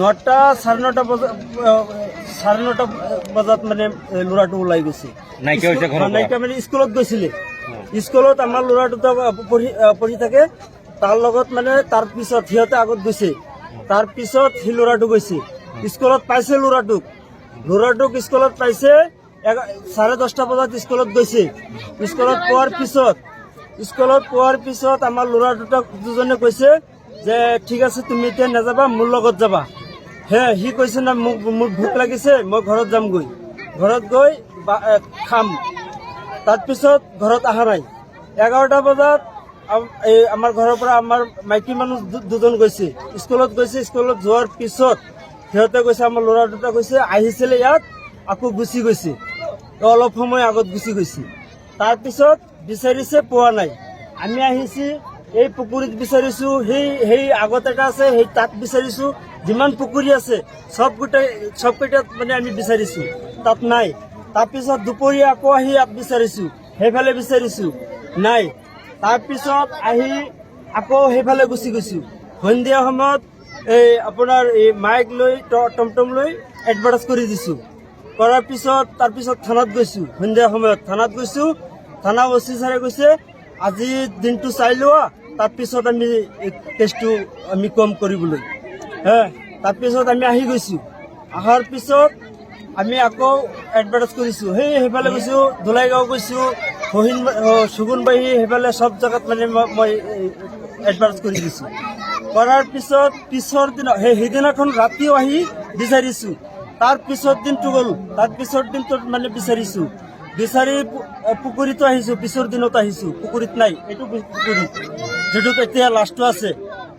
নটা সাড়ে নটা বজাত মানে ল'ৰাটো ওলাই গৈছে। নাইকিয়া মানে স্কুলত গৈছিলে। স্কুলত আমাৰ ল'ৰা দুটা পঢ়ি থাকে। তাৰ লগত মানে তাৰ পিছত সিহঁতে আগত গৈছে। তাৰ পিছত সি ল'ৰাটো গৈছে। স্কুলত পাইছে ল'ৰাটোক স্কুলত পাইছে 10:30 বজাত স্কুলত গৈছে। স্কুলত পোৱাৰ পিছত আমাৰ ল'ৰা দুজনে কৈছে যে ঠিক আছে তুমি এতিয়া নাযাবা, মোৰ লগত যাবা। সি কৈছে না মোক ভোক লাগিছে, মই ঘৰত যামগৈ, ঘৰত গৈ খাম। তাৰপিছত ঘৰত অহা নাই। 11টা বজাত আমাৰ ঘৰৰ পৰা আমাৰ মাইকী মানুহ দুজন গৈছে, স্কুলত গৈছে। স্কুলত যোৱাৰ পিছত সিহঁতে কৈছে, আমাৰ ল'ৰা দুটা কৈছে আহিছিলে ইয়াত, আকৌ গুচি গৈছে, অলপ সময় আগত গুচি গৈছে। তাৰপিছত বিচাৰিছে, পোৱা নাই। আমি আহিছি এই পুখুৰীত বিচাৰিছো, সেই আগত এটা আছে, সেই তাত বিচাৰিছো। যিমান পুখুৰী আছে চবকেইটাত মানে আমি বিচাৰিছো, তাত নাই। তাৰপিছত দুপৰীয়া আকৌ আহি ইয়াত বিচাৰিছো, সেইফালে বিচাৰিছো, নাই। তাৰপিছত আহি আকৌ সেইফালে গুচি গৈছো। সন্ধিয়া সময়ত আপোনাৰ মাইক লৈ টমটম লৈ এডভাৰ্টাইজ কৰি দিছো। কৰাৰ পিছত তাৰপিছত থানাত গৈছো। সন্ধিয়া সময়ত থানাত গৈছো। থানা অচি ছাৰে কৈছে আজি দিনটো চাই লোৱা, তাৰপিছত আমি কেছটো আমি কম কৰিবলৈ। তাৰপিছত আমি আহি গৈছো। অহাৰ পিছত আমি আকৌ এডভাৰ্টাইজ কৰিছো। সেইফালে গৈছো, ধুলাইগাঁও গৈছো, সুগুনবাহী, সেইফালে চব জেগাত মানে মই এডভাৰ্টাইজ কৰি দিছো। কৰাৰ পিছত পিছৰ দিনা সেইদিনাখন ৰাতিও আহি বিচাৰিছো। তাৰ পিছৰ দিনটো গ'ল। তাৰ পিছৰ দিনটোত মানে বিচাৰিছো, বিচাৰি পুখুৰীতো আহিছো। পিছৰ দিনত আহিছো, পুখুৰীত নাই। এইটো পুখুৰীত যিটো এতিয়া লাষ্টটো আছে,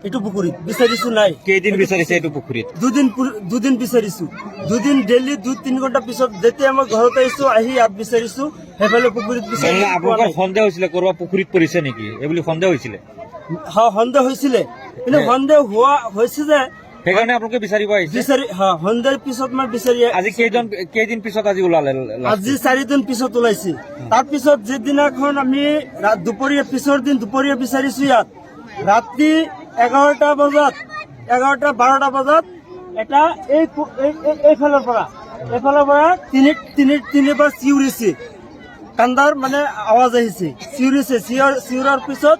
এইটো পুখুৰীত বিচাৰিছো, নাই। কেইদিন বিচাৰিছে এইটো পুখুৰীত? দুদিন বিচাৰিছো। দুদিন ডেইলি 2-3 ঘণ্টা পিছত যেতিয়া মই ঘৰত আহিছো, আহি ইয়াত বিচাৰিছো, সেইফালে পুখুৰীত বিচাৰিছো। আপোনালোকৰ সন্দেহ হৈছিলে কৰবাত পুখুৰীত পৰিছে নেকি, এইবুলি সন্দেহ হৈছিলে? সন্দেহ হৈছিলে, কিন্তু সন্দেহ হৈছে যে সেইকাৰণে আপোনালোকে বিচাৰিব আহিছে? সন্দেহৰ পিছত মই বিচাৰি আজি কেইদিন পিছত আজি ওলালে? আজি 4 দিন পিছত ওলাইছে। তাৰপিছত যিদিনাখন আমি দুপৰীয়া, পিছৰ দিন দুপৰীয়া বিচাৰিছো ইয়াত, ৰাতি 11:12 বজাত এটা এইফালৰ পৰা তিনিবাৰ চিঞৰিছে, কান্দাৰ মানে আৱাজ আহিছে, চিঞৰাৰ পিছত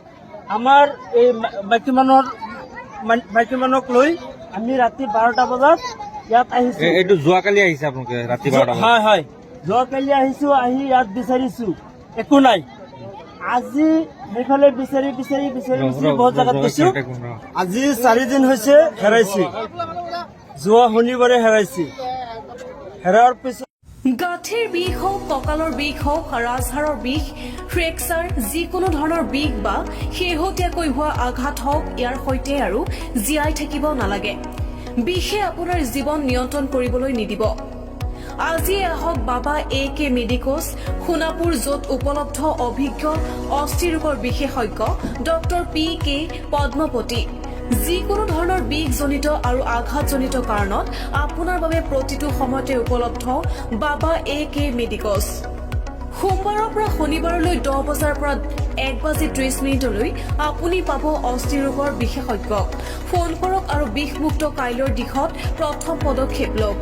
আমাৰ এই মাইকী মানুহক লৈ আমি ৰাতি 12টা বজাত ইয়াত আহিছো। এইটো যোৱাকালি আহিছে আপোনালোকে ৰাতি 12টা বজাত? হয়, যোৱাকালি আহিছো। আহি ইয়াত বিচাৰিছো, একো নাই। আজি সেইফালে বিচাৰি বহুত জেগাত গৈছো। আজি 4 দিন হৈছে হেৰাইছে। যোৱা শনিবাৰে হেৰাইছে। হেৰাৰ পিছত গাঁঠিৰ বিষ হওক, কঁকালৰ বিষ হওক, ৰাজহাড়ৰ বিষ, ফ্ৰেকচাৰ, যিকোনো ধৰণৰ বিষ বা শেহতীয়াকৈ হোৱা আঘাত হওক, ইয়াৰ সৈতে আৰু জীয়াই থাকিব নালাগে। বিষে আপোনাৰ জীৱন নিয়ন্ত্ৰণ কৰিবলৈ নিদিব। আজিয়ে আহক বাবা AK মেডিকোজ, সোণাপুৰ, য'ত উপলব্ধ অভিজ্ঞ অস্থিৰোগৰ বিশেষজ্ঞ ডক্টৰ PK পদ্মপতি। যিকোনো ধৰণৰ বিষজনিত আৰু আঘাতজনিত কাৰণত আপোনাৰ বাবে প্ৰতিটো সময়তে উপলব্ধ বাবা AK মেডিকোজ। সোমবাৰৰ পৰা শনিবাৰলৈ 10 বজাৰ পৰা 1:30 আপুনি পাব অস্থিৰোগৰ বিশেষজ্ঞক। ফোন কৰক আৰু বিষমুক্ত কাইলৈৰ দিশত প্ৰথম পদক্ষেপ লওক।